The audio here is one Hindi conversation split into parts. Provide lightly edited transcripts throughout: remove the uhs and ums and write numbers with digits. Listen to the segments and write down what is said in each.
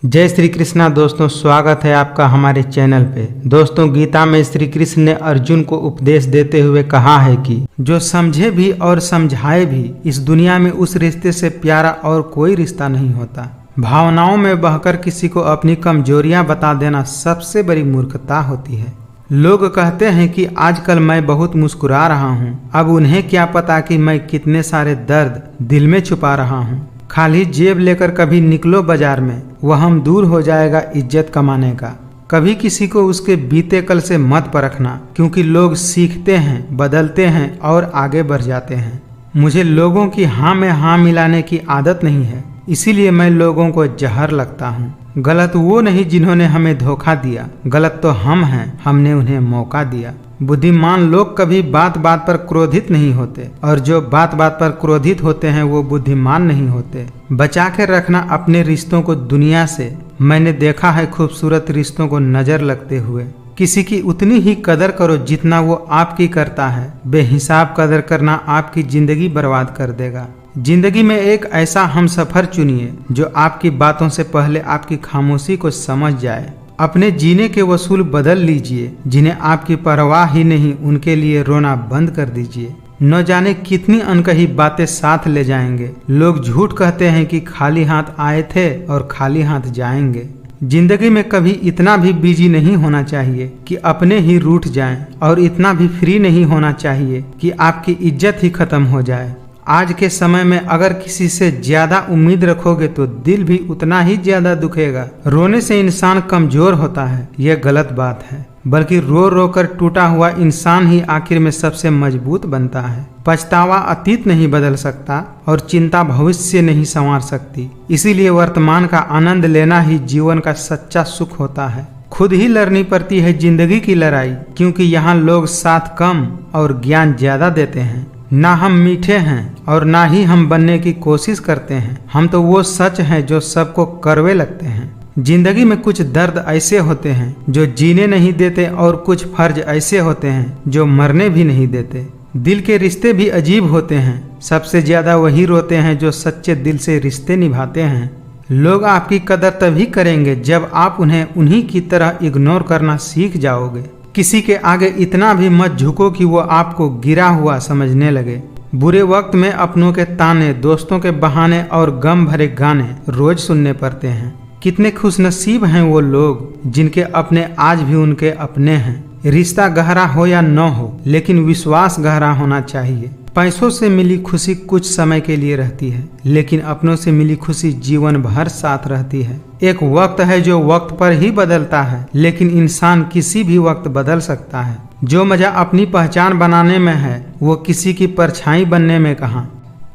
जय श्री कृष्णा दोस्तों, स्वागत है आपका हमारे चैनल पे। दोस्तों, गीता में श्री कृष्ण ने अर्जुन को उपदेश देते हुए कहा है कि जो समझे भी और समझाए भी, इस दुनिया में उस रिश्ते से प्यारा और कोई रिश्ता नहीं होता। भावनाओं में बहकर किसी को अपनी कमजोरियां बता देना सबसे बड़ी मूर्खता होती है। लोग कहते हैं कि आजकल मैं बहुत मुस्कुरा रहा हूँ, अब उन्हें क्या पता कि मैं कितने सारे दर्द दिल में छुपा रहा हूँ। खाली जेब लेकर कभी निकलो बाजार में, वह हम दूर हो जाएगा इज्जत कमाने का। कभी किसी को उसके बीते कल से मत परखना, क्योंकि लोग सीखते हैं, बदलते हैं और आगे बढ़ जाते हैं। मुझे लोगों की हाँ में हाँ मिलाने की आदत नहीं है, इसीलिए मैं लोगों को जहर लगता हूँ। गलत वो नहीं जिन्होंने हमें धोखा दिया, गलत तो हम हैं, हमने उन्हें मौका दिया। बुद्धिमान लोग कभी बात बात पर क्रोधित नहीं होते, और जो बात बात पर क्रोधित होते हैं वो बुद्धिमान नहीं होते। बचा के रखना अपने रिश्तों को दुनिया से। मैंने देखा है खूबसूरत रिश्तों को नजर लगते हुए। किसी की उतनी ही कदर करो जितना वो आपकी करता है। बेहिसाब कदर करना आपकी जिंदगी बर्बाद कर देगा। जिंदगी में एक ऐसा हमसफर चुनिए जो आपकी बातों से पहले आपकी खामोशी को समझ जाए। अपने जीने के वसूल बदल लीजिए। जिन्हें आपकी परवाह ही नहीं, उनके लिए रोना बंद कर दीजिए। न जाने कितनी अनकही बातें साथ ले जाएंगे। लोग झूठ कहते हैं कि खाली हाथ आए थे और खाली हाथ जाएंगे। जिंदगी में कभी इतना भी बिजी नहीं होना चाहिए कि अपने ही रूठ जाएं, और इतना भी फ्री नहीं होना चाहिए कि आपकी इज्जत ही खत्म हो जाए। आज के समय में अगर किसी से ज्यादा उम्मीद रखोगे तो दिल भी उतना ही ज्यादा दुखेगा। रोने से इंसान कमजोर होता है, यह गलत बात है, बल्कि रो रो कर टूटा हुआ इंसान ही आखिर में सबसे मजबूत बनता है। पछतावा अतीत नहीं बदल सकता और चिंता भविष्य नहीं संवार सकती। इसीलिए वर्तमान का आनंद लेना ही जीवन का सच्चा सुख होता है। खुद ही लड़नी पड़ती है जिंदगी की लड़ाई, क्योंकि यहाँ लोग साथ कम और ज्ञान ज्यादा देते हैं। ना हम मीठे हैं और ना ही हम बनने की कोशिश करते हैं। हम तो वो सच हैं जो सबको कड़वे लगते हैं। जिंदगी में कुछ दर्द ऐसे होते हैं जो जीने नहीं देते, और कुछ फर्ज ऐसे होते हैं जो मरने भी नहीं देते। दिल के रिश्ते भी अजीब होते हैं। सबसे ज्यादा वही रोते हैं जो सच्चे दिल से रिश्ते निभाते हैं। लोग आपकी कदर तभी करेंगे जब आप उन्हें उन्हीं की तरह इग्नोर करना सीख जाओगे। किसी के आगे इतना भी मत झुको कि वो आपको गिरा हुआ समझने लगे। बुरे वक्त में अपनों के ताने, दोस्तों के बहाने और गम भरे गाने रोज सुनने पड़ते हैं। कितने खुशनसीब हैं वो लोग जिनके अपने आज भी उनके अपने हैं। रिश्ता गहरा हो या न हो, लेकिन विश्वास गहरा होना चाहिए। पैसों से मिली खुशी कुछ समय के लिए रहती है, लेकिन अपनों से मिली खुशी जीवन भर साथ रहती है। एक वक्त है जो वक्त पर ही बदलता है, लेकिन इंसान किसी भी वक्त बदल सकता है। जो मजा अपनी पहचान बनाने में है, वो किसी की परछाई बनने में कहाँ।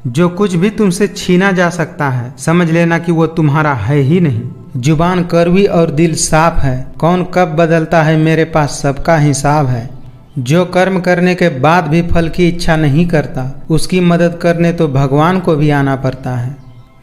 जो कुछ भी तुमसे छीना जा सकता है, समझ लेना कि वो तुम्हारा है ही नहीं। जुबान कड़वी और दिल साफ है, कौन कब बदलता है मेरे पास सबका हिसाब है। जो कर्म करने के बाद भी फल की इच्छा नहीं करता, उसकी मदद करने तो भगवान को भी आना पड़ता है।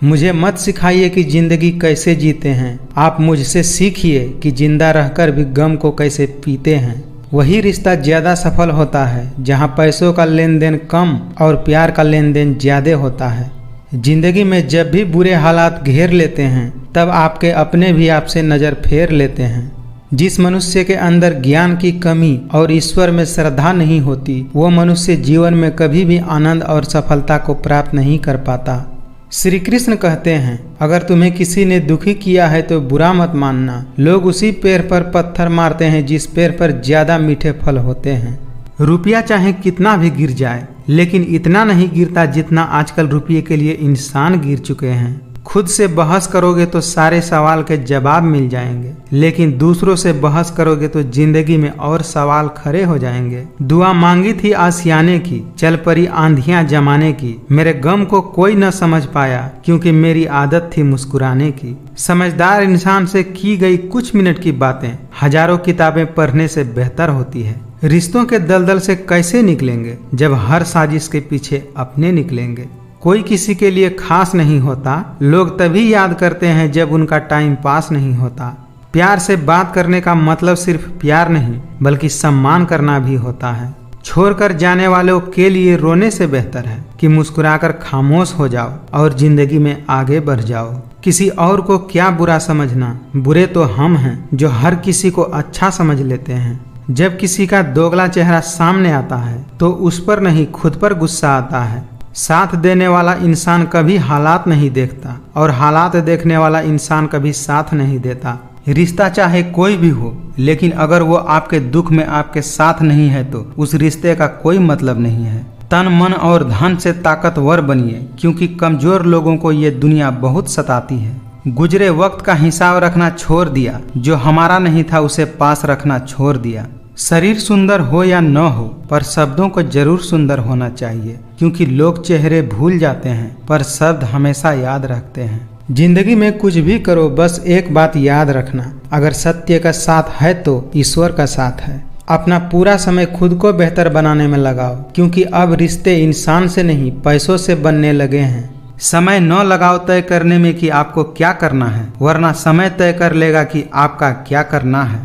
मुझे मत सिखाइए कि जिंदगी कैसे जीते हैं, आप मुझसे सीखिए कि जिंदा रहकर भी गम को कैसे पीते हैं। वही रिश्ता ज्यादा सफल होता है जहां पैसों का लेन देन कम और प्यार का लेन देन ज्यादा होता है। जिंदगी में जब भी बुरे हालात घेर लेते हैं, तब आपके अपने भी आपसे नज़र फेर लेते हैं। जिस मनुष्य के अंदर ज्ञान की कमी और ईश्वर में श्रद्धा नहीं होती, वो मनुष्य जीवन में कभी भी आनंद और सफलता को प्राप्त नहीं कर पाता। श्री कृष्ण कहते हैं, अगर तुम्हें किसी ने दुखी किया है तो बुरा मत मानना। लोग उसी पेड़ पर पत्थर मारते हैं जिस पेड़ पर ज्यादा मीठे फल होते हैं। रुपया चाहे कितना भी गिर जाए, लेकिन इतना नहीं गिरता जितना आजकल रुपये के लिए इंसान गिर चुके हैं। खुद से बहस करोगे तो सारे सवाल के जवाब मिल जाएंगे, लेकिन दूसरों से बहस करोगे तो जिंदगी में और सवाल खड़े हो जाएंगे। दुआ मांगी थी आसियाने की, चल पड़ी आंधियां जमाने की। मेरे गम को कोई न समझ पाया, क्योंकि मेरी आदत थी मुस्कुराने की। समझदार इंसान से की गई कुछ मिनट की बातें हजारों किताबें पढ़ने से बेहतर होती है। रिश्तों के दलदल से कैसे निकलेंगे जब हर साजिश के पीछे अपने निकलेंगे। कोई किसी के लिए खास नहीं होता, लोग तभी याद करते हैं जब उनका टाइम पास नहीं होता। प्यार से बात करने का मतलब सिर्फ प्यार नहीं, बल्कि सम्मान करना भी होता है। छोड़कर जाने वालों के लिए रोने से बेहतर है कि मुस्कुराकर खामोश हो जाओ और जिंदगी में आगे बढ़ जाओ। किसी और को क्या बुरा समझना, बुरे तो हम हैं जो हर किसी को अच्छा समझ लेते हैं। जब किसी का दोगला चेहरा सामने आता है तो उस पर नहीं खुद पर गुस्सा आता है। साथ देने वाला इंसान कभी हालात नहीं देखता और हालात देखने वाला इंसान कभी साथ नहीं देता। रिश्ता चाहे कोई भी हो, लेकिन अगर वो आपके दुख में आपके साथ नहीं है तो उस रिश्ते का कोई मतलब नहीं है। तन मन और धन से ताकतवर बनिए, क्योंकि कमजोर लोगों को ये दुनिया बहुत सताती है। गुजरे वक्त का हिसाब रखना छोड़ दिया, जो हमारा नहीं था उसे पास रखना छोड़ दिया। शरीर सुंदर हो या न हो, पर शब्दों को जरूर सुंदर होना चाहिए, क्योंकि लोग चेहरे भूल जाते हैं पर शब्द हमेशा याद रखते हैं। जिंदगी में कुछ भी करो, बस एक बात याद रखना, अगर सत्य का साथ है तो ईश्वर का साथ है। अपना पूरा समय खुद को बेहतर बनाने में लगाओ, क्योंकि अब रिश्ते इंसान से नहीं पैसों से बनने लगे हैं। समय न लगाओ तय करने में कि आपको क्या करना है, वरना समय तय कर लेगा कि आपका क्या करना है।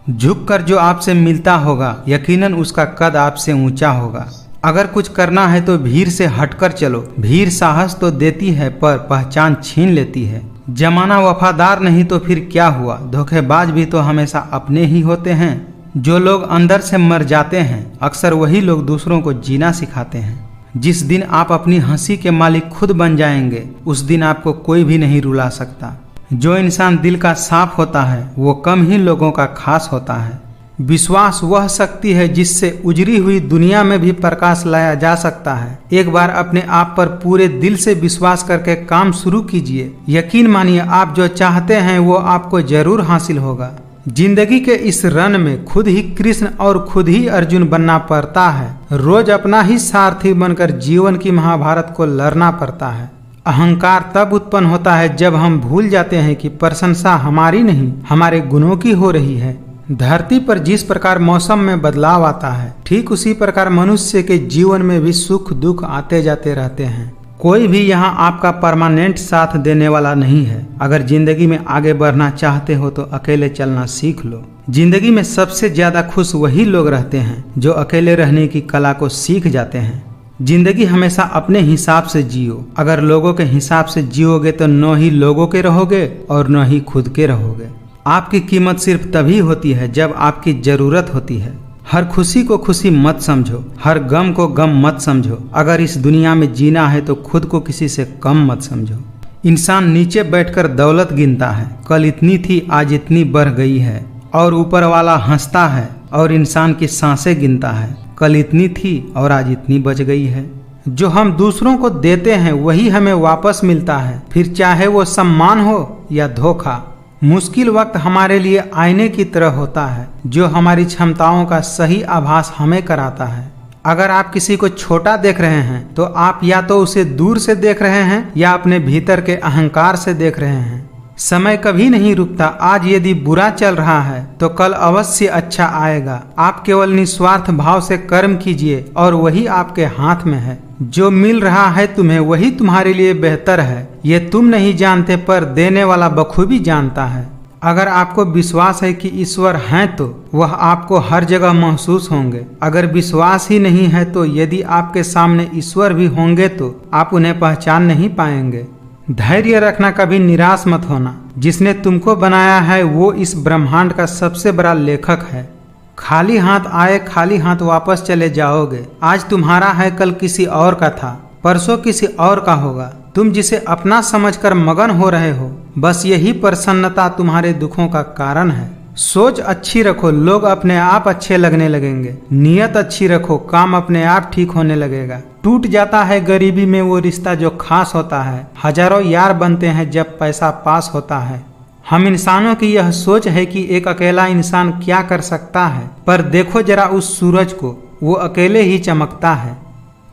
झुककर जो आपसे मिलता होगा, यकीनन उसका कद आपसे ऊंचा होगा। अगर कुछ करना है तो भीड़ से हटकर चलो। भीड़ साहस तो देती है पर पहचान छीन लेती है। जमाना वफादार नहीं तो फिर क्या हुआ, धोखेबाज भी तो हमेशा अपने ही होते हैं। जो लोग अंदर से मर जाते हैं, अक्सर वही लोग दूसरों को जीना सिखाते हैं। जिस दिन आप अपनी हंसी के मालिक खुद बन जाएंगे, उस दिन आपको कोई भी नहीं रुला सकता। जो इंसान दिल का साफ होता है वो कम ही लोगों का खास होता है। विश्वास वह शक्ति है जिससे उजड़ी हुई दुनिया में भी प्रकाश लाया जा सकता है। एक बार अपने आप पर पूरे दिल से विश्वास करके काम शुरू कीजिए। यकीन मानिए, आप जो चाहते हैं वो आपको जरूर हासिल होगा। जिंदगी के इस रन में खुद ही कृष्ण और खुद ही अर्जुन बनना पड़ता है। रोज अपना ही सारथी बनकर जीवन की महाभारत को लड़ना पड़ता है। अहंकार तब उत्पन्न होता है जब हम भूल जाते हैं कि प्रशंसा हमारी नहीं, हमारे गुणों की हो रही है। धरती पर जिस प्रकार मौसम में बदलाव आता है, ठीक उसी प्रकार मनुष्य के जीवन में भी सुख दुख आते जाते रहते हैं। कोई भी यहाँ आपका परमानेंट साथ देने वाला नहीं है। अगर जिंदगी में आगे बढ़ना चाहते हो तो अकेले चलना सीख लो। जिंदगी में सबसे ज्यादा खुश वही लोग रहते हैं जो अकेले रहने की कला को सीख जाते हैं। जिंदगी हमेशा अपने हिसाब से जियो। अगर लोगों के हिसाब से जियोगे तो न ही लोगों के रहोगे और न ही खुद के रहोगे। आपकी कीमत सिर्फ तभी होती है जब आपकी जरूरत होती है। हर खुशी को खुशी मत समझो, हर गम को गम मत समझो। अगर इस दुनिया में जीना है तो खुद को किसी से कम मत समझो। इंसान नीचे बैठकर दौलत गिनता है, कल इतनी थी आज इतनी बढ़ गई है, और ऊपर वाला हंसता है और इंसान की सांसें गिनता है, कल इतनी थी और आज इतनी बच गई है। जो हम दूसरों को देते हैं वही हमें वापस मिलता है, फिर चाहे वो सम्मान हो या धोखा। मुश्किल वक्त हमारे लिए आईने की तरह होता है, जो हमारी क्षमताओं का सही आभास हमें कराता है। अगर आप किसी को छोटा देख रहे हैं तो आप या तो उसे दूर से देख रहे हैं या अपने भीतर के अहंकार से देख रहे हैं। समय कभी नहीं रुकता। आज यदि बुरा चल रहा है तो कल अवश्य अच्छा आएगा। आप केवल निस्वार्थ भाव से कर्म कीजिए और वही आपके हाथ में है। जो मिल रहा है तुम्हें वही तुम्हारे लिए बेहतर है। ये तुम नहीं जानते पर देने वाला बखूबी जानता है। अगर आपको विश्वास है कि ईश्वर हैं तो वह आपको हर जगह महसूस होंगे। अगर विश्वास ही नहीं है तो यदि आपके सामने ईश्वर भी होंगे तो आप उन्हें पहचान नहीं पाएंगे। धैर्य रखना, कभी निराश मत होना। जिसने तुमको बनाया है वो इस ब्रह्मांड का सबसे बड़ा लेखक है। खाली हाथ आए खाली हाथ वापस चले जाओगे। आज तुम्हारा है कल किसी और का था, परसों किसी और का होगा। तुम जिसे अपना समझकर मगन हो रहे हो, बस यही प्रसन्नता तुम्हारे दुखों का कारण है। सोच अच्छी रखो, लोग अपने आप अच्छे लगने लगेंगे। नियत अच्छी रखो, काम अपने आप ठीक होने लगेगा। टूट जाता है गरीबी में वो रिश्ता जो खास होता है। हजारों यार बनते हैं जब पैसा पास होता है। हम इंसानों की यह सोच है कि एक अकेला इंसान क्या कर सकता है, पर देखो जरा उस सूरज को, वो अकेले ही चमकता है।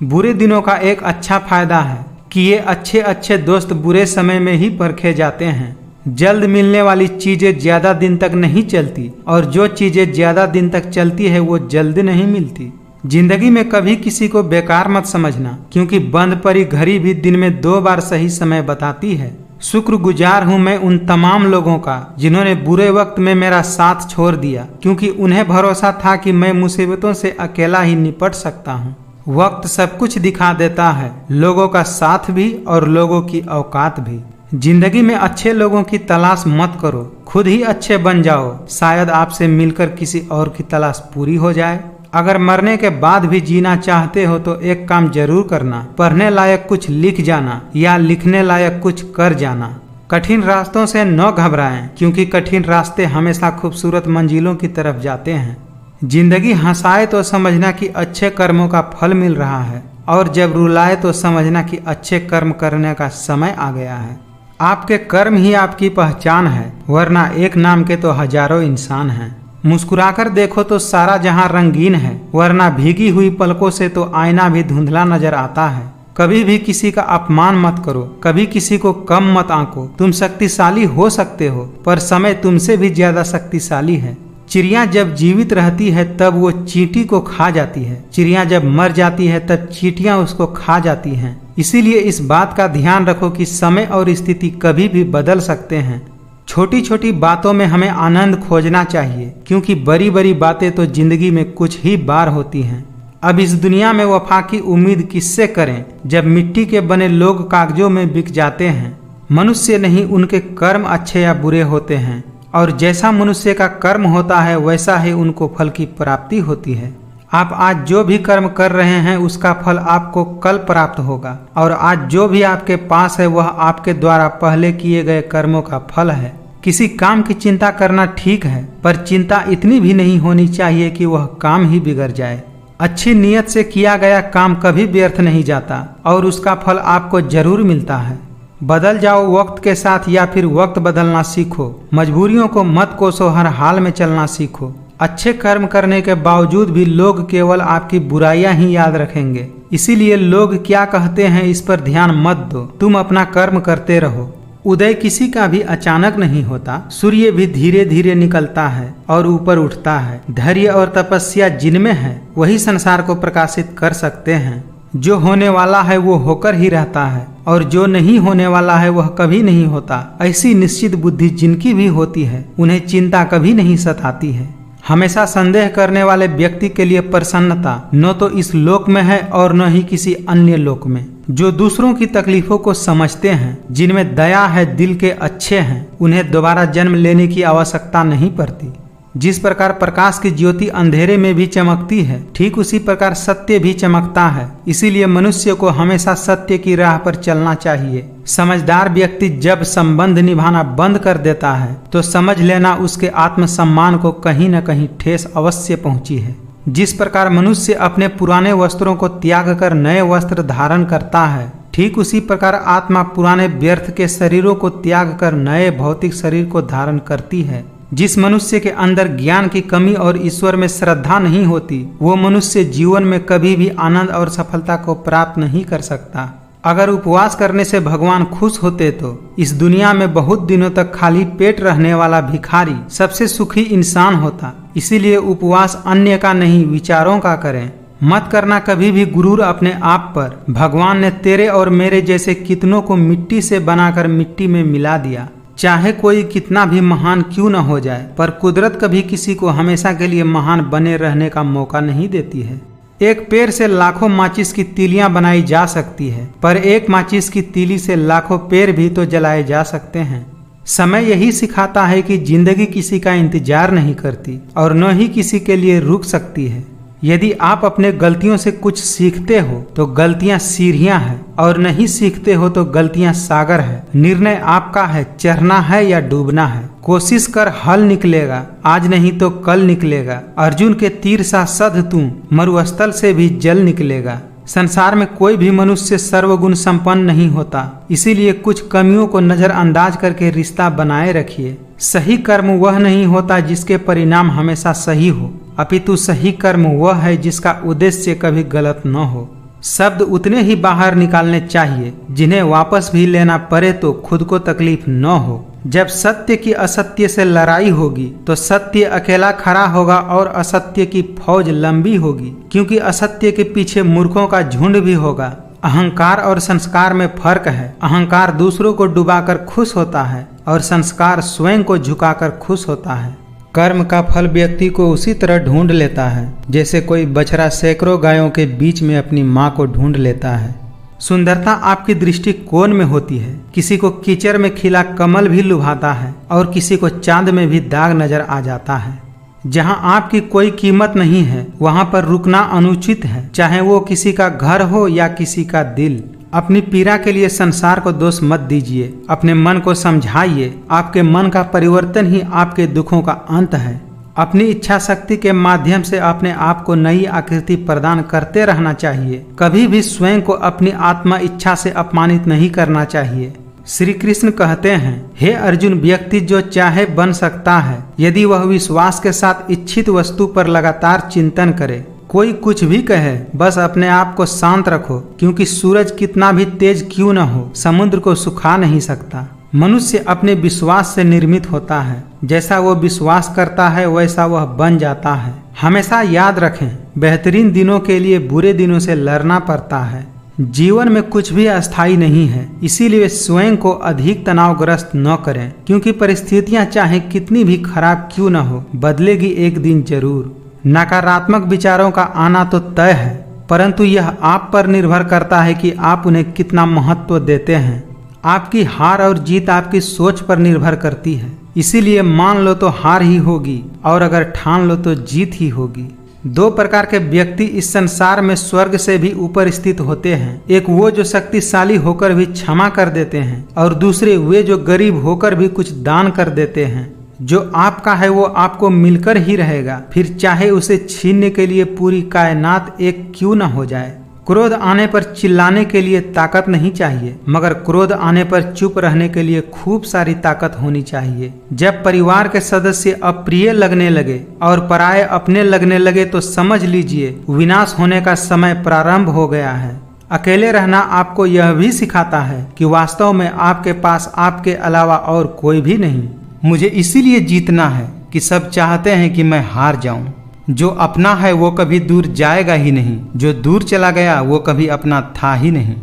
बुरे दिनों का एक अच्छा फायदा है कि ये अच्छे अच्छे दोस्त बुरे समय में ही परखे जाते हैं। जल्द मिलने वाली चीजें ज्यादा दिन तक नहीं चलती और जो चीजें ज्यादा दिन तक चलती है वो जल्द नहीं मिलती। जिंदगी में कभी किसी को बेकार मत समझना, क्योंकि बंद पड़ी घड़ी भी दिन में 2 बार सही समय बताती है। शुक्रगुजार हूँ मैं उन तमाम लोगों का जिन्होंने बुरे वक्त में मेरा साथ छोड़ दिया, क्योंकि उन्हें भरोसा था कि मैं मुसीबतों से अकेला ही निपट सकता हूँ। वक्त सब कुछ दिखा देता है, लोगों का साथ भी और लोगों की औकात भी। जिंदगी में अच्छे लोगों की तलाश मत करो, खुद ही अच्छे बन जाओ, शायद आपसे मिलकर किसी और की तलाश पूरी हो जाए। अगर मरने के बाद भी जीना चाहते हो तो एक काम जरूर करना, पढ़ने लायक कुछ लिख जाना या लिखने लायक कुछ कर जाना। कठिन रास्तों से न घबराएं, क्योंकि कठिन रास्ते हमेशा खूबसूरत मंजिलों की तरफ जाते हैं। जिंदगी हंसाए तो समझना कि अच्छे कर्मों का फल मिल रहा है, और जब रुलाए तो समझना कि अच्छे कर्म करने का समय आ गया है। आपके कर्म ही आपकी पहचान है, वरना एक नाम के तो हजारों इंसान हैं। मुस्कुराकर देखो तो सारा जहां रंगीन है, वरना भीगी हुई पलकों से तो आईना भी धुंधला नजर आता है। कभी भी किसी का अपमान मत करो, कभी किसी को कम मत आंको। तुम शक्तिशाली हो सकते हो, पर समय तुमसे भी ज्यादा शक्तिशाली है। चिड़िया जब जीवित रहती है तब वो चींटी को खा जाती है, चिड़िया जब मर जाती है तब चींटियां उसको खा जाती हैं। इसीलिए इस बात का ध्यान रखो कि समय और स्थिति कभी भी बदल सकते हैं। छोटी छोटी बातों में हमें आनंद खोजना चाहिए, क्योंकि बड़ी बड़ी बातें तो जिंदगी में कुछ ही बार होती हैं। अब इस दुनिया में वफा की उम्मीद किससे करें, जब मिट्टी के बने लोग कागजों में बिक जाते हैं। मनुष्य नहीं, उनके कर्म अच्छे या बुरे होते हैं, और जैसा मनुष्य का कर्म होता है वैसा ही उनको फल की प्राप्ति होती है। आप आज जो भी कर्म कर रहे हैं उसका फल आपको कल प्राप्त होगा, और आज जो भी आपके पास है वह आपके द्वारा पहले किए गए कर्मों का फल है। किसी काम की चिंता करना ठीक है, पर चिंता इतनी भी नहीं होनी चाहिए कि वह काम ही बिगड़ जाए। अच्छी नीयत से किया गया काम कभी व्यर्थ नहीं जाता, और उसका फल आपको जरूर मिलता है। बदल जाओ वक्त के साथ, या फिर वक्त बदलना सीखो। मजबूरियों को मत कोसो, हर हाल में चलना सीखो। अच्छे कर्म करने के बावजूद भी लोग केवल आपकी बुराइयां ही याद रखेंगे, इसीलिए लोग क्या कहते हैं इस पर ध्यान मत दो। तुम अपना कर्म करते रहो। उदय किसी का भी अचानक नहीं होता, सूर्य भी धीरे धीरे निकलता है और ऊपर उठता है। धैर्य और तपस्या जिनमें है वही संसार को प्रकाशित कर सकते हैं। जो होने वाला है वो होकर ही रहता है, और जो नहीं होने वाला है वह कभी नहीं होता। ऐसी निश्चित बुद्धि जिनकी भी होती है उन्हें चिंता कभी नहीं सताती है। हमेशा संदेह करने वाले व्यक्ति के लिए प्रसन्नता न तो इस लोक में है और न ही किसी अन्य लोक में। जो दूसरों की तकलीफों को समझते हैं, जिनमें दया है, दिल के अच्छे हैं, उन्हें दोबारा जन्म लेने की आवश्यकता नहीं पड़ती। जिस प्रकार प्रकाश की ज्योति अंधेरे में भी चमकती है, ठीक उसी प्रकार सत्य भी चमकता है। इसीलिए मनुष्य को हमेशा सत्य की राह पर चलना चाहिए। समझदार व्यक्ति जब संबंध निभाना बंद कर देता है तो समझ लेना उसके आत्मसम्मान को कहीं न कहीं ठेस अवश्य पहुंची है। जिस प्रकार मनुष्य अपने पुराने वस्त्रों को त्याग कर नए वस्त्र धारण करता है, ठीक उसी प्रकार आत्मा पुराने व्यर्थ के शरीरों को त्याग कर नए भौतिक शरीर को धारण करती है। जिस मनुष्य के अंदर ज्ञान की कमी और ईश्वर में श्रद्धा नहीं होती, वो मनुष्य जीवन में कभी भी आनंद और सफलता को प्राप्त नहीं कर सकता। अगर उपवास करने से भगवान खुश होते तो इस दुनिया में बहुत दिनों तक खाली पेट रहने वाला भिखारी सबसे सुखी इंसान होता। इसीलिए उपवास अन्य का नहीं, विचारों का करें। मत करना कभी भी गुरूर अपने आप पर। भगवान ने तेरे और मेरे जैसे कितनों को मिट्टी से बनाकर मिट्टी में मिला दिया। चाहे कोई कितना भी महान क्यों न हो जाए, पर कुदरत कभी किसी को हमेशा के लिए महान बने रहने का मौका नहीं देती है। एक पेड़ से लाखों माचिस की तीलियां बनाई जा सकती है, पर एक माचिस की तीली से लाखों पेड़ भी तो जलाए जा सकते हैं। समय यही सिखाता है कि जिंदगी किसी का इंतजार नहीं करती और न ही किसी के लिए रुक सकती है। यदि आप अपने गलतियों से कुछ सीखते हो तो गलतियां सीढ़ियां हैं, और नहीं सीखते हो तो गलतियां सागर है। निर्णय आपका है, चढ़ना है या डूबना है। कोशिश कर, हल निकलेगा, आज नहीं तो कल निकलेगा। अर्जुन के तीर सा सध तू, मरुस्थल से भी जल निकलेगा। संसार में कोई भी मनुष्य सर्वगुण संपन्न नहीं होता, इसीलिए कुछ कमियों को नजरअंदाज करके रिश्ता बनाए रखिए। सही कर्म वह नहीं होता जिसके परिणाम हमेशा सही हो, अपितु सही कर्म वह है जिसका उद्देश्य कभी गलत न हो। शब्द उतने ही बाहर निकालने चाहिए जिन्हें वापस भी लेना पड़े तो खुद को तकलीफ न हो। जब सत्य की असत्य से लड़ाई होगी तो सत्य अकेला खड़ा होगा और असत्य की फौज लंबी होगी, क्योंकि असत्य के पीछे मूर्खों का झुंड भी होगा। अहंकार और संस्कार में फर्क है। अहंकार दूसरों को डुबाकर खुश होता है और संस्कार स्वयं को झुकाकर खुश होता है। कर्म का फल व्यक्ति को उसी तरह ढूंढ लेता है जैसे कोई बछड़ा सैकड़ों गायों के बीच में अपनी माँ को ढूंढ लेता है। सुंदरता आपकी दृष्टिकोण में होती है। किसी को कीचड़ में खिला कमल भी लुभाता है और किसी को चांद में भी दाग नजर आ जाता है। जहां आपकी कोई कीमत नहीं है वहां पर रुकना अनुचित है, चाहे वो किसी का घर हो या किसी का दिल। अपनी पीड़ा के लिए संसार को दोष मत दीजिए, अपने मन को समझाइए। आपके मन का परिवर्तन ही आपके दुखों का अंत है। अपनी इच्छा शक्ति के माध्यम से अपने आप को नई आकृति प्रदान करते रहना चाहिए। कभी भी स्वयं को अपनी आत्मा इच्छा से अपमानित नहीं करना चाहिए। श्री कृष्ण कहते हैं, हे अर्जुन, व्यक्ति जो चाहे बन सकता है यदि वह विश्वास के साथ इच्छित वस्तु पर लगातार चिंतन करे। कोई कुछ भी कहे, बस अपने आप को शांत रखो, क्योंकि सूरज कितना भी तेज क्यों न हो समुद्र को सुखा नहीं सकता। मनुष्य अपने विश्वास से निर्मित होता है। जैसा वो विश्वास करता है वैसा वह बन जाता है। हमेशा याद रखें, बेहतरीन दिनों के लिए बुरे दिनों से लड़ना पड़ता है। जीवन में कुछ भी अस्थायी नहीं है, इसीलिए स्वयं को अधिक तनावग्रस्त न करें, क्योंकि परिस्थितियां चाहे कितनी भी खराब क्यों न हो बदलेगी एक दिन जरूर। नकारात्मक विचारों का आना तो तय है, परंतु यह आप पर निर्भर करता है कि आप उन्हें कितना महत्व देते हैं। आपकी हार और जीत आपकी सोच पर निर्भर करती है, इसीलिए मान लो तो हार ही होगी और अगर ठान लो तो जीत ही होगी। दो प्रकार के व्यक्ति इस संसार में स्वर्ग से भी ऊपर स्थित होते हैं। एक वो जो शक्तिशाली होकर भी क्षमा कर देते हैं और दूसरे वे जो गरीब होकर भी कुछ दान कर देते हैं। जो आपका है वो आपको मिलकर ही रहेगा, फिर चाहे उसे छीनने के लिए पूरी कायनात एक क्यों न हो जाए। क्रोध आने पर चिल्लाने के लिए ताकत नहीं चाहिए, मगर क्रोध आने पर चुप रहने के लिए खूब सारी ताकत होनी चाहिए। जब परिवार के सदस्य अप्रिय लगने लगे और पराये अपने लगने लगे तो समझ लीजिए विनाश होने का समय प्रारंभ हो गया है। अकेले रहना आपको यह भी सिखाता है कि वास्तव में आपके पास आपके अलावा और कोई भी नहीं। मुझे इसीलिए जीतना है कि सब चाहते हैं कि मैं हार जाऊं। जो अपना है वो कभी दूर जाएगा ही नहीं, जो दूर चला गया वो कभी अपना था ही नहीं।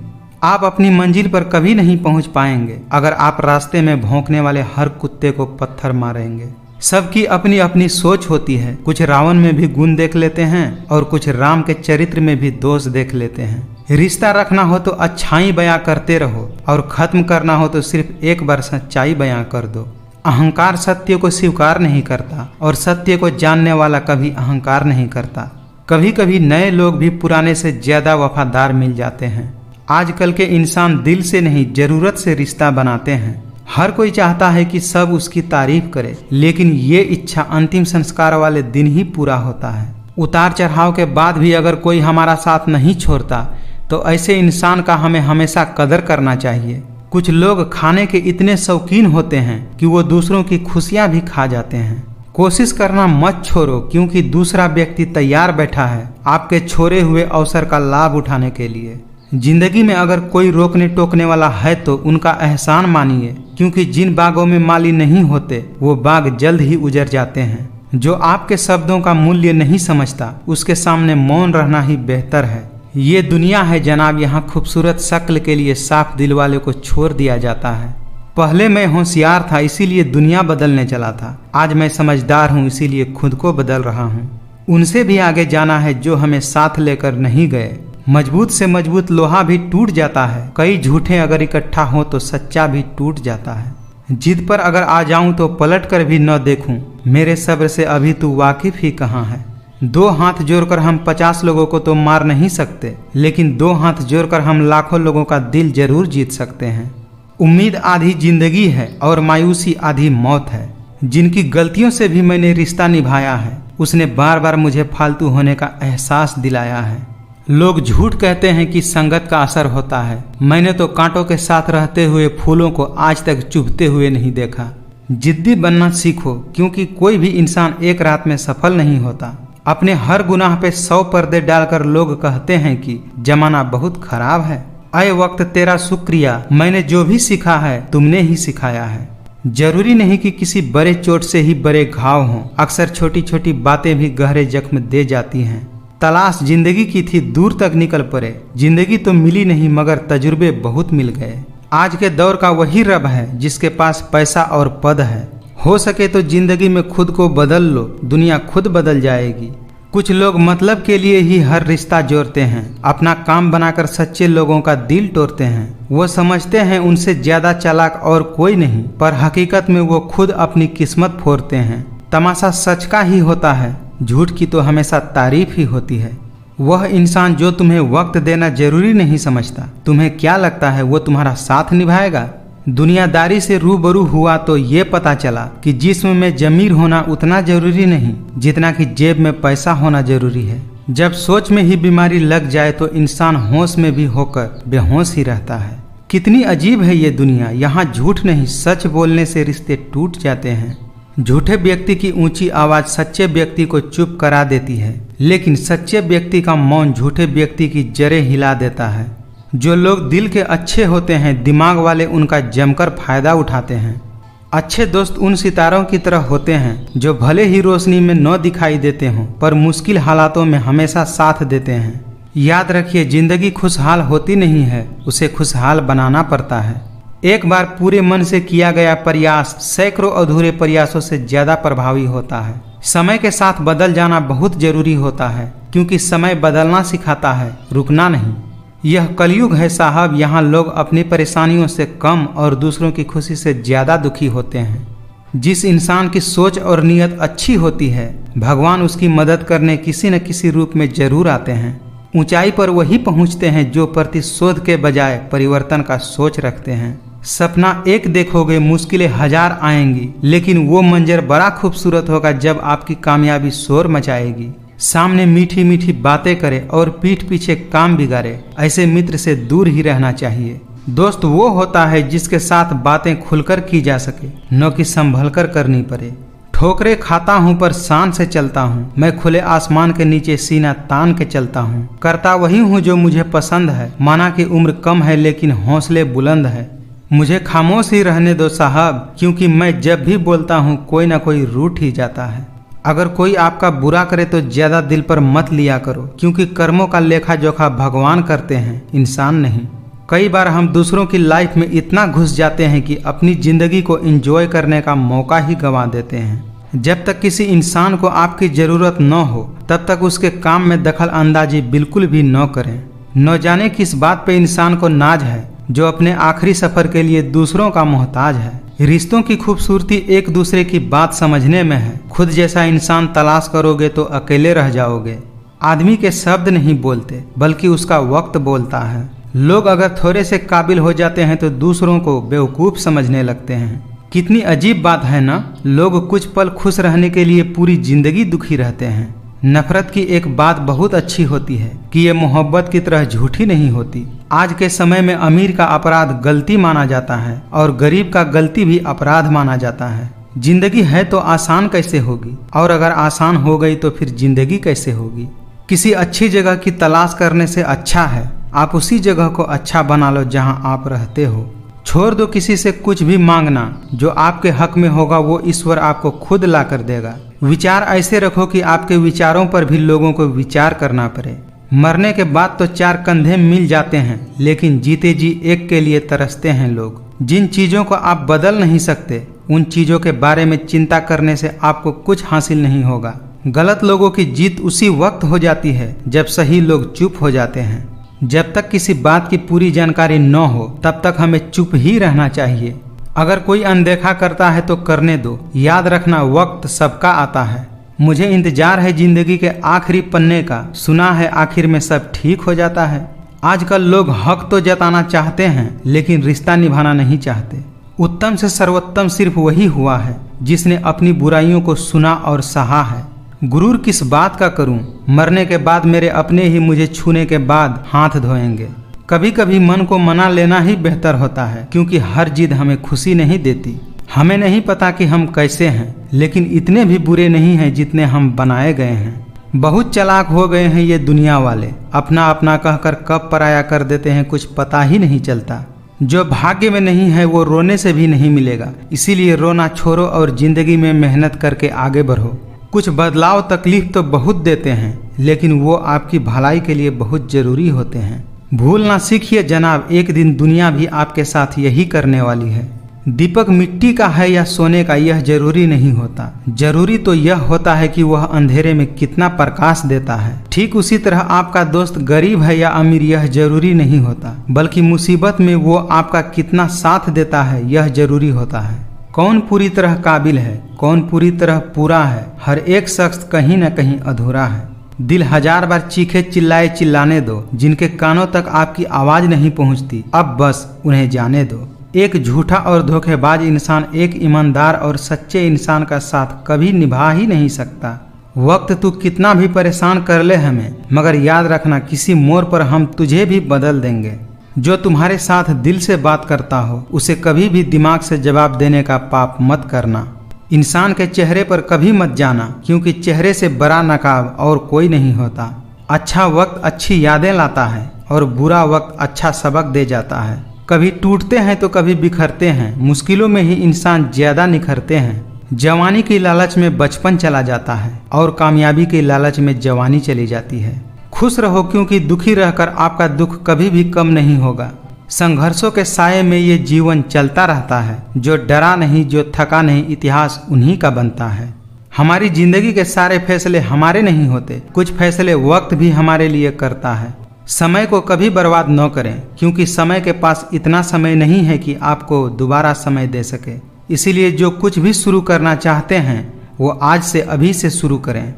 आप अपनी मंजिल पर कभी नहीं पहुंच पाएंगे अगर आप रास्ते में भौंकने वाले हर कुत्ते को पत्थर मारेंगे। सबकी अपनी अपनी सोच होती है। कुछ रावण में भी गुण देख लेते हैं और कुछ राम के चरित्र में भी दोष देख लेते हैं। रिश्ता रखना हो तो अच्छाई बयां करते रहो और खत्म करना हो तो सिर्फ एक बार सच्चाई बयां कर दो। अहंकार सत्य को स्वीकार नहीं करता और सत्य को जानने वाला कभी अहंकार नहीं करता। कभी कभी नए लोग भी पुराने से ज्यादा वफादार मिल जाते हैं। आजकल के इंसान दिल से नहीं जरूरत से रिश्ता बनाते हैं। हर कोई चाहता है कि सब उसकी तारीफ करे, लेकिन ये इच्छा अंतिम संस्कार वाले दिन ही पूरा होता है। उतार चढ़ाव के बाद भी अगर कोई हमारा साथ नहीं छोड़ता तो ऐसे इंसान का हमें हमेशा कदर करना चाहिए। कुछ लोग खाने के इतने शौकीन होते हैं कि वो दूसरों की खुशियां भी खा जाते हैं। कोशिश करना मत छोड़ो, क्योंकि दूसरा व्यक्ति तैयार बैठा है आपके छोड़े हुए अवसर का लाभ उठाने के लिए। जिंदगी में अगर कोई रोकने टोकने वाला है तो उनका एहसान मानिए, क्योंकि जिन बागों में माली नहीं होते वो बाग जल्द ही उजड़ जाते हैं। जो आपके शब्दों का मूल्य नहीं समझता उसके सामने मौन रहना ही बेहतर है। ये दुनिया है जनाब, यहाँ खूबसूरत शक्ल के लिए साफ दिल वाले को छोड़ दिया जाता है। पहले मैं होशियार था इसीलिए दुनिया बदलने चला था, आज मैं समझदार हूँ इसीलिए खुद को बदल रहा हूँ। उनसे भी आगे जाना है जो हमें साथ लेकर नहीं गए। मजबूत से मजबूत लोहा भी टूट जाता है। कई झूठे अगर इकट्ठा हो तो सच्चा भी टूट जाता है। जिद पर अगर आ जाऊं तो पलट कर भी न देखूं, मेरे सब्र से अभी तू वाकिफ ही कहाँ है। दो हाथ जोड़कर हम 50 लोगों को तो मार नहीं सकते, लेकिन दो हाथ जोड़कर हम लाखों लोगों का दिल जरूर जीत सकते हैं। उम्मीद आधी जिंदगी है और मायूसी आधी मौत है। जिनकी गलतियों से भी मैंने रिश्ता निभाया है उसने बार बार मुझे फालतू होने का एहसास दिलाया है। लोग झूठ कहते हैं कि संगत का असर होता है। मैंने तो कांटों के साथ रहते हुए फूलों को आज तक चुभते हुए नहीं देखा। जिद्दी बनना सीखो, क्योंकि कोई भी इंसान एक रात में सफल नहीं होता। अपने हर गुनाह पे 100 पर्दे डालकर लोग कहते हैं कि जमाना बहुत खराब है। आए वक्त तेरा शुक्रिया, मैंने जो भी सीखा है तुमने ही सिखाया है। जरूरी नहीं कि किसी बड़े चोट से ही बड़े घाव हों, अक्सर छोटी छोटी बातें भी गहरे जख्म दे जाती हैं। तलाश जिंदगी की थी दूर तक निकल पड़े, जिंदगी तो मिली नहीं मगर तजुर्बे बहुत मिल गए। आज के दौर का वही रब है जिसके पास पैसा और पद है। हो सके तो जिंदगी में खुद को बदल लो, दुनिया खुद बदल जाएगी। कुछ लोग मतलब के लिए ही हर रिश्ता जोड़ते हैं, अपना काम बनाकर सच्चे लोगों का दिल तोड़ते हैं। वो समझते हैं उनसे ज्यादा चालाक और कोई नहीं, पर हकीकत में वो खुद अपनी किस्मत फोड़ते हैं। तमाशा सच का ही होता है, झूठ की तो हमेशा तारीफ ही होती है। वह इंसान जो तुम्हें वक्त देना जरूरी नहीं समझता, तुम्हें क्या लगता है वो तुम्हारा साथ निभाएगा? दुनियादारी से रूबरू हुआ तो ये पता चला कि जिस्म में जमीर होना उतना जरूरी नहीं जितना कि जेब में पैसा होना जरूरी है। जब सोच में ही बीमारी लग जाए तो इंसान होश में भी होकर बेहोश ही रहता है। कितनी अजीब है ये दुनिया, यहाँ झूठ नहीं सच बोलने से रिश्ते टूट जाते हैं। झूठे व्यक्ति की ऊंची आवाज सच्चे व्यक्ति को चुप करा देती है, लेकिन सच्चे व्यक्ति का मौन झूठे व्यक्ति की जड़ें हिला देता है। जो लोग दिल के अच्छे होते हैं, दिमाग वाले उनका जमकर फायदा उठाते हैं। अच्छे दोस्त उन सितारों की तरह होते हैं जो भले ही रोशनी में न दिखाई देते हों, पर मुश्किल हालातों में हमेशा साथ देते हैं। याद रखिए, जिंदगी खुशहाल होती नहीं है, उसे खुशहाल बनाना पड़ता है। एक बार पूरे मन से किया गया प्रयास सैकड़ों अधूरे प्रयासों से ज्यादा प्रभावी होता है। समय के साथ बदल जाना बहुत जरूरी होता है, क्योंकि समय बदलना सिखाता है, रुकना नहीं। यह कलयुग है साहब, यहाँ लोग अपनी परेशानियों से कम और दूसरों की खुशी से ज्यादा दुखी होते हैं। जिस इंसान की सोच और नीयत अच्छी होती है, भगवान उसकी मदद करने किसी न किसी रूप में जरूर आते हैं। ऊंचाई पर वही पहुंचते हैं जो प्रतिशोध के बजाय परिवर्तन का सोच रखते हैं। सपना एक देखोगे, मुश्किलें हजार आएंगी, लेकिन वो मंजर बड़ा खूबसूरत होगा जब आपकी कामयाबी शोर मचाएगी। सामने मीठी मीठी बातें करे और पीठ पीछे काम बिगाड़े, ऐसे मित्र से दूर ही रहना चाहिए। दोस्त वो होता है जिसके साथ बातें खुलकर की जा सके, न कि संभल कर करनी पड़े। ठोकरे खाता हूँ पर शान से चलता हूँ, मैं खुले आसमान के नीचे सीना तान के चलता हूँ। करता वही हूँ जो मुझे पसंद है, माना कि उम्र कम है लेकिन हौसले बुलंद है। मुझे खामोश ही रहने दो साहब, क्योंकि मैं जब भी बोलता हूँ कोई ना कोई रूठ ही जाता है। अगर कोई आपका बुरा करे तो ज्यादा दिल पर मत लिया करो, क्योंकि कर्मों का लेखा जोखा भगवान करते हैं, इंसान नहीं। कई बार हम दूसरों की लाइफ में इतना घुस जाते हैं कि अपनी जिंदगी को एंजॉय करने का मौका ही गंवा देते हैं। जब तक किसी इंसान को आपकी जरूरत न हो, तब तक उसके काम में दखल अंदाजी बिल्कुल भी न करें। न जाने किस बात पे इंसान को नाज है, जो अपने आखिरी सफर के लिए दूसरों का मोहताज है। रिश्तों की खूबसूरती एक दूसरे की बात समझने में है। खुद जैसा इंसान तलाश करोगे तो अकेले रह जाओगे। आदमी के शब्द नहीं बोलते, बल्कि उसका वक्त बोलता है। लोग अगर थोड़े से काबिल हो जाते हैं तो दूसरों को बेवकूफ समझने लगते हैं। कितनी अजीब बात है ना, लोग कुछ पल खुश रहने के लिए पूरी जिंदगी दुखी रहते हैं। नफरत की एक बात बहुत अच्छी होती है कि ये मोहब्बत की तरह झूठी नहीं होती। आज के समय में अमीर का अपराध गलती माना जाता है और गरीब का गलती भी अपराध माना जाता है। जिंदगी है तो आसान कैसे होगी, और अगर आसान हो गई तो फिर जिंदगी कैसे होगी। किसी अच्छी जगह की तलाश करने से अच्छा है आप उसी जगह को अच्छा बना लो जहां आप रहते हो। छोड़ दो किसी से कुछ भी मांगना, जो आपके हक में होगा वो ईश्वर आपको खुद ला कर देगा। विचार ऐसे रखो कि आपके विचारों पर भी लोगों को विचार करना पड़े। मरने के बाद तो चार कंधे मिल जाते हैं, लेकिन जीते जी एक के लिए तरसते हैं लोग। जिन चीजों को आप बदल नहीं सकते, उन चीजों के बारे में चिंता करने से आपको कुछ हासिल नहीं होगा। गलत लोगों की जीत उसी वक्त हो जाती है जब सही लोग चुप हो जाते हैं। जब तक किसी बात की पूरी जानकारी न हो, तब तक हमें चुप ही रहना चाहिए। अगर कोई अनदेखा करता है तो करने दो। याद रखना, वक्त सबका आता है। मुझे इंतजार है जिंदगी के आखिरी पन्ने का, सुना है आखिर में सब ठीक हो जाता है। आजकल लोग हक तो जताना चाहते हैं, लेकिन रिश्ता निभाना नहीं चाहते। उत्तम से सर्वोत्तम सिर्फ वही हुआ है जिसने अपनी बुराइयों को सुना और सहा है। गुरूर किस बात का करूं, मरने के बाद मेरे अपने ही मुझे छूने के बाद हाथ धोएंगे। कभी कभी मन को मना लेना ही बेहतर होता है, क्योंकि हर जिद हमें खुशी नहीं देती। हमें नहीं पता कि हम कैसे हैं, लेकिन इतने भी बुरे नहीं हैं जितने हम बनाए गए हैं। बहुत चालाक हो गए हैं ये दुनिया वाले, अपना अपना कहकर कब पराया कर देते हैं कुछ पता ही नहीं चलता। जो भाग्य में नहीं है वो रोने से भी नहीं मिलेगा, इसीलिए रोना छोड़ो और जिंदगी में मेहनत करके आगे बढ़ो। कुछ बदलाव तकलीफ तो बहुत देते हैं, लेकिन वो आपकी भलाई के लिए बहुत जरूरी होते हैं। भूलना सीखिए जनाब, एक दिन दुनिया भी आपके साथ यही करने वाली है। दीपक मिट्टी का है या सोने का यह जरूरी नहीं होता, जरूरी तो यह होता है कि वह अंधेरे में कितना प्रकाश देता है। ठीक उसी तरह आपका दोस्त गरीब है या अमीर यह जरूरी नहीं होता, बल्कि मुसीबत में वो आपका कितना साथ देता है यह जरूरी होता है। कौन पूरी तरह काबिल है, कौन पूरी तरह पूरा है, हर एक शख्स कहीं न कहीं अधूरा है। दिल हजार बार चीखे चिल्लाए चिल्लाने दो, जिनके कानों तक आपकी आवाज नहीं पहुंचती, अब बस उन्हें जाने दो। एक झूठा और धोखेबाज इंसान एक ईमानदार और सच्चे इंसान का साथ कभी निभा ही नहीं सकता। वक्त तू कितना भी परेशान कर ले हमें, मगर याद रखना किसी मोड़ पर हम तुझे भी बदल देंगे। जो तुम्हारे साथ दिल से बात करता हो उसे कभी भी दिमाग से जवाब देने का पाप मत करना। इंसान के चेहरे पर कभी मत जाना, क्योंकि चेहरे से बड़ा नकाब और कोई नहीं होता। अच्छा वक्त अच्छी यादें लाता है और बुरा वक्त अच्छा सबक दे जाता है। कभी टूटते हैं तो कभी बिखरते हैं, मुश्किलों में ही इंसान ज्यादा निखरते हैं। जवानी की लालच में बचपन चला जाता है और कामयाबी की लालच में जवानी चली जाती है। खुश रहो, क्योंकि दुखी रहकर आपका दुख कभी भी कम नहीं होगा। संघर्षों के साये में ये जीवन चलता रहता है। जो डरा नहीं, जो थका नहीं, इतिहास उन्हीं का बनता है। हमारी जिंदगी के सारे फैसले हमारे नहीं होते, कुछ फैसले वक्त भी हमारे लिए करता है। समय को कभी बर्बाद न करें, क्योंकि समय के पास इतना समय नहीं है कि आपको दोबारा समय दे सके। इसीलिए जो कुछ भी शुरू करना चाहते हैं वो आज से अभी से शुरू करें।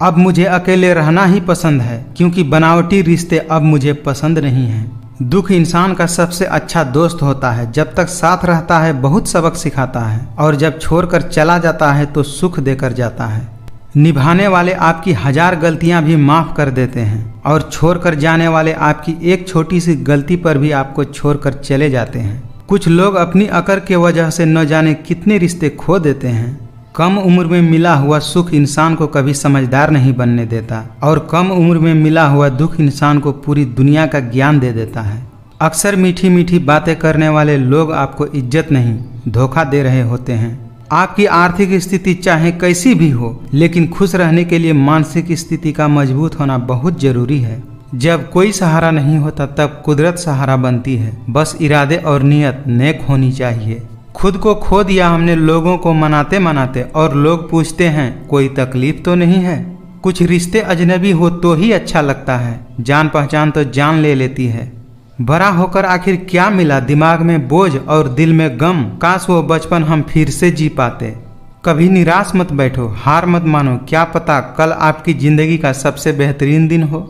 अब मुझे अकेले रहना ही पसंद है, क्योंकि बनावटी रिश्ते अब मुझे पसंद नहीं हैं। दुख इंसान का सबसे अच्छा दोस्त होता है। जब तक साथ रहता है बहुत सबक सिखाता है, और जब छोड़कर चला जाता है तो सुख देकर जाता है। निभाने वाले आपकी हजार गलतियां भी माफ कर देते हैं, और छोड़कर जाने वाले आपकी एक छोटी सी गलती पर भी आपको छोड़कर चले जाते हैं। कुछ लोग अपनी अकड़ के वजह से न जाने कितने रिश्ते खो देते हैं। कम उम्र में मिला हुआ सुख इंसान को कभी समझदार नहीं बनने देता, और कम उम्र में मिला हुआ दुख इंसान को पूरी दुनिया का ज्ञान दे देता है। अक्सर मीठी मीठी बातें करने वाले लोग आपको इज्जत नहीं, धोखा दे रहे होते हैं। आपकी आर्थिक स्थिति चाहे कैसी भी हो, लेकिन खुश रहने के लिए मानसिक स्थिति का मजबूत होना बहुत जरूरी है। जब कोई सहारा नहीं होता तब कुदरत सहारा बनती है। बस इरादे और नियत नेक होनी चाहिए। खुद को खो दिया हमने लोगों को मनाते मनाते, और लोग पूछते हैं कोई तकलीफ तो नहीं है। कुछ रिश्ते अजनबी हो तो ही अच्छा लगता है, जान पहचान तो जान ले लेती है। बड़ा होकर आखिर क्या मिला, दिमाग में बोझ और दिल में गम। काश वो बचपन हम फिर से जी पाते। कभी निराश मत बैठो, हार मत मानो, क्या पता कल आपकी जिंदगी का सबसे बेहतरीन दिन हो।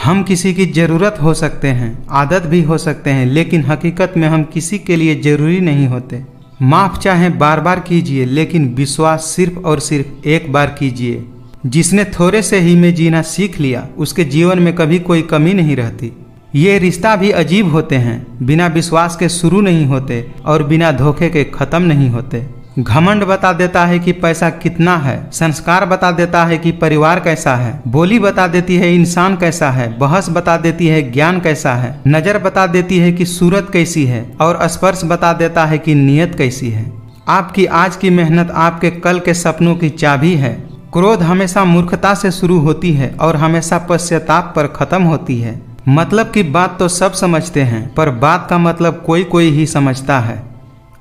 हम किसी की जरूरत हो सकते हैं, आदत भी हो सकते हैं, लेकिन हकीकत में हम किसी के लिए जरूरी नहीं होते। माफ चाहे बार बार कीजिए, लेकिन विश्वास सिर्फ और सिर्फ एक बार कीजिए। जिसने थोड़े से ही में जीना सीख लिया, उसके जीवन में कभी कोई कमी नहीं रहती। ये रिश्ता भी अजीब होते हैं, बिना विश्वास के शुरू नहीं होते और बिना धोखे के खत्म नहीं होते। घमंड बता देता है कि पैसा कितना है, संस्कार बता देता है कि परिवार कैसा है, बोली बता देती है इंसान कैसा है, बहस बता देती है ज्ञान कैसा है, नजर बता देती है कि सूरत कैसी है, और स्पर्श बता देता है कि नियत कैसी है। आपकी आज की मेहनत आपके कल के सपनों की चाबी है। क्रोध हमेशा मूर्खता से शुरू होती है और हमेशा पश्चाताप पर खत्म होती है। मतलब की बात तो सब समझते हैं, पर बात का मतलब कोई कोई ही समझता है।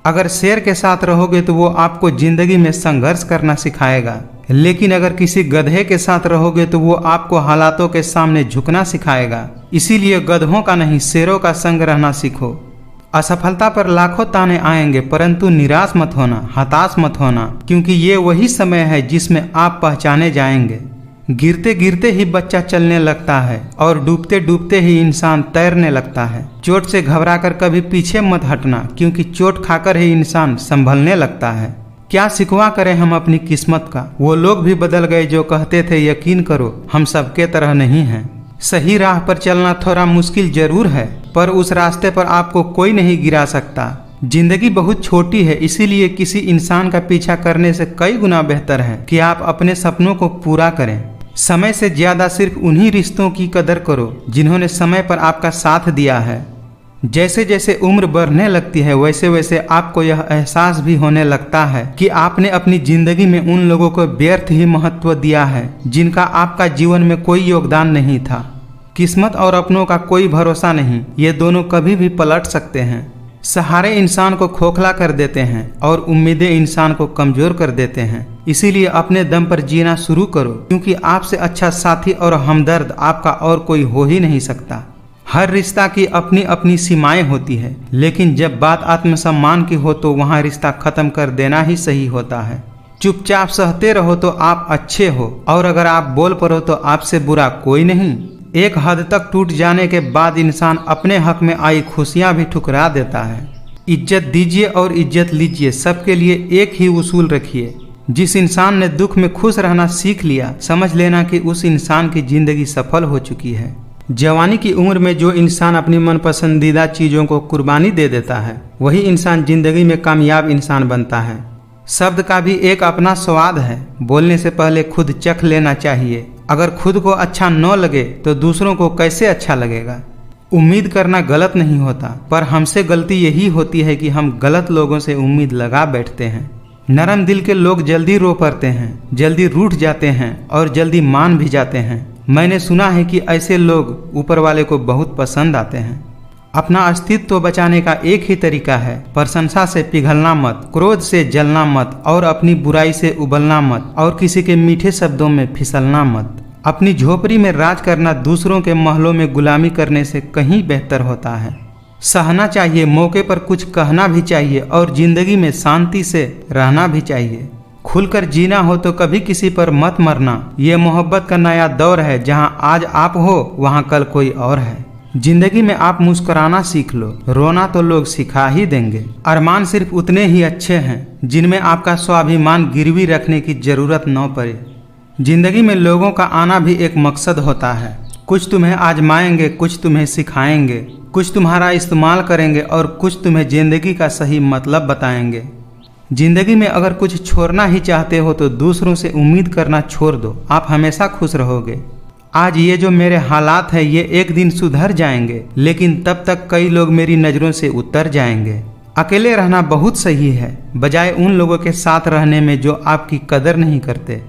अगर शेर के साथ रहोगे तो वो आपको जिंदगी में संघर्ष करना सिखाएगा, लेकिन अगर किसी गधे के साथ रहोगे तो वो आपको हालातों के सामने झुकना सिखाएगा। इसीलिए गधों का नहीं, शेरों का संग रहना सीखो। असफलता पर लाखों ताने आएंगे, परंतु निराश मत होना, हताश मत होना, क्योंकि ये वही समय है जिसमें आप पहचाने जाएंगे। गिरते गिरते ही बच्चा चलने लगता है और डूबते डूबते ही इंसान तैरने लगता है। चोट से घबराकर कभी पीछे मत हटना, क्योंकि चोट खाकर ही इंसान संभलने लगता है। क्या सिकवा करें हम अपनी किस्मत का, वो लोग भी बदल गए जो कहते थे यकीन करो हम सबके तरह नहीं हैं। सही राह पर चलना थोड़ा मुश्किल जरूर है, पर उस रास्ते पर आपको कोई नहीं गिरा सकता। जिंदगी बहुत छोटी है, इसीलिए किसी इंसान का पीछा करने से कई गुना बेहतर है कि आप अपने सपनों को पूरा करें। समय से ज्यादा सिर्फ उन्हीं रिश्तों की कदर करो जिन्होंने समय पर आपका साथ दिया है। जैसे जैसे उम्र बढ़ने लगती है वैसे वैसे आपको यह एहसास भी होने लगता है कि आपने अपनी जिंदगी में उन लोगों को व्यर्थ ही महत्व दिया है जिनका आपका जीवन में कोई योगदान नहीं था। किस्मत और अपनों का कोई भरोसा नहीं, ये दोनों कभी भी पलट सकते हैं। सहारे इंसान को खोखला कर देते हैं और उम्मीदें इंसान को कमजोर कर देते हैं। इसीलिए अपने दम पर जीना शुरू करो, क्योंकि आपसे अच्छा साथी और हमदर्द आपका और कोई हो ही नहीं सकता। हर रिश्ता की अपनी अपनी सीमाएं होती है, लेकिन जब बात आत्मसम्मान की हो तो वहाँ रिश्ता खत्म कर देना ही सही होता है। चुपचाप सहते रहो तो आप अच्छे हो, और अगर आप बोल पड़ो तो आपसे बुरा कोई नहीं। एक हद तक टूट जाने के बाद इंसान अपने हक में आई खुशियां भी ठुकरा देता है। इज्जत दीजिए और इज्जत लीजिए, सबके लिए एक ही उसूल रखिए। जिस इंसान ने दुख में खुश रहना सीख लिया, समझ लेना कि उस इंसान की जिंदगी सफल हो चुकी है। जवानी की उम्र में जो इंसान अपनी मन पसंदीदा चीजों को कुर्बानी दे देता है, वही इंसान जिंदगी में कामयाब इंसान बनता है। शब्द का भी एक अपना स्वाद है, बोलने से पहले खुद चख लेना चाहिए। अगर खुद को अच्छा न लगे तो दूसरों को कैसे अच्छा लगेगा। उम्मीद करना गलत नहीं होता, पर हमसे गलती यही होती है कि हम गलत लोगों से उम्मीद लगा बैठते हैं। नरम दिल के लोग जल्दी रो पड़ते हैं, जल्दी रूठ जाते हैं और जल्दी मान भी जाते हैं। मैंने सुना है कि ऐसे लोग ऊपर वाले को बहुत पसंद आते हैं। अपना अस्तित्व बचाने का एक ही तरीका है, प्रशंसा से पिघलना मत, क्रोध से जलना मत, और अपनी बुराई से उबलना मत, और किसी के मीठे शब्दों में फिसलना मत। अपनी झोपड़ी में राज करना दूसरों के महलों में गुलामी करने से कहीं बेहतर होता है। सहना चाहिए, मौके पर कुछ कहना भी चाहिए, और जिंदगी में शांति से रहना भी चाहिए। खुलकर जीना हो तो कभी किसी पर मत मरना। ये मोहब्बत का नया दौर है, जहाँ आज आप हो वहाँ कल कोई और है। जिंदगी में आप मुस्कुराना सीख लो, रोना तो लोग सिखा ही देंगे। अरमान सिर्फ उतने ही अच्छे हैं जिनमें आपका स्वाभिमान गिरवी रखने की जरूरत न पड़े। जिंदगी में लोगों का आना भी एक मकसद होता है। कुछ तुम्हें आजमाएंगे, कुछ तुम्हें सिखाएंगे, कुछ तुम्हारा इस्तेमाल करेंगे और कुछ तुम्हें जिंदगी का सही मतलब बताएंगे। जिंदगी में अगर कुछ छोड़ना ही चाहते हो तो दूसरों से उम्मीद करना छोड़ दो, आप हमेशा खुश रहोगे। आज ये जो मेरे हालात हैं ये एक दिन सुधर जाएंगे, लेकिन तब तक कई लोग मेरी नज़रों से उतर जाएंगे। अकेले रहना बहुत सही है, बजाय उन लोगों के साथ रहने में जो आपकी कदर नहीं करते।